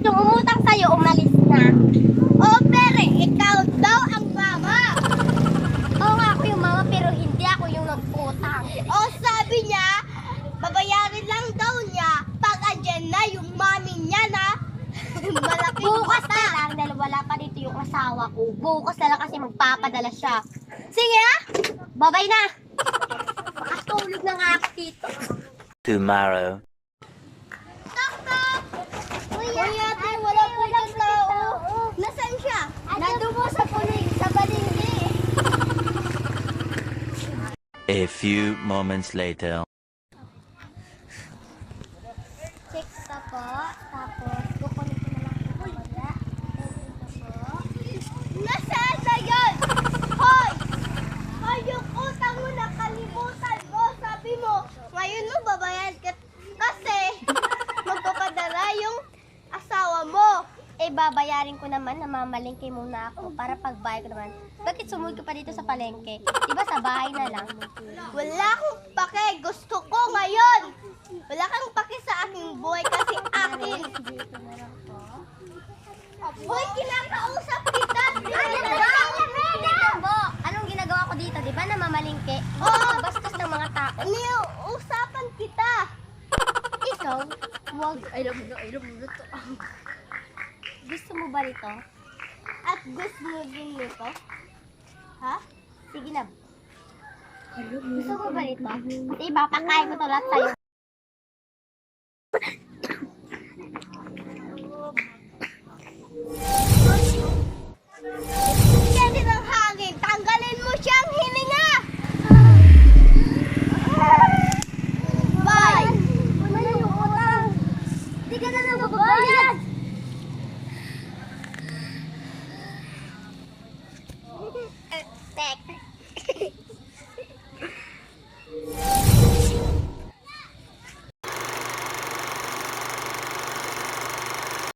yung umutang sa'yo, umalis na. Oo, pero ikaw daw ang mama. Oo nga, ako yung mama, pero hindi ako yung nag-utang. Oo, sabi niya, babayarin lang daw niya pag andyan na yung mami niya na malaking bukas na lang dahil wala pa dito yung asawa ko. Bukas na lang kasi magpapadala siya. Sige na, babay na. Makatulog na nga ako dito. Tomorrow. Tok-tok! Kuya, wala po lang tao. Nasaan siya? Nandun po sa balinggi. A few moments later. Check ka po. Tapos, kukunin ko na lang po kuya. Nasaan na yun? Hoy! Hoy, yung utang mo nakalimutan mo. Sabi mo, ngayon mo babayad ka. Kasi, magpapadala yung asawa mo. Eh, babayarin ko naman, namamalengke muna ako para pagbayad ko naman. Bakit sumul ka pa dito sa palengke? Diba sa bahay na lang? Wala akong pake. Gusto ko ngayon. Wala kang pake sa aking buhay kasi akin. Boy, kinakausap kita. Anong ginagawa ko dito? Diba namamalengke? Oo. Bastos ng mga tao. Usapan kita. Ikaw, wag. I love you to. Gusto mo ba nito? At gusto mo din nito? Ha? Sige na. Gusto mo ba nito? Diba, pakain ko to lahat sa'yo.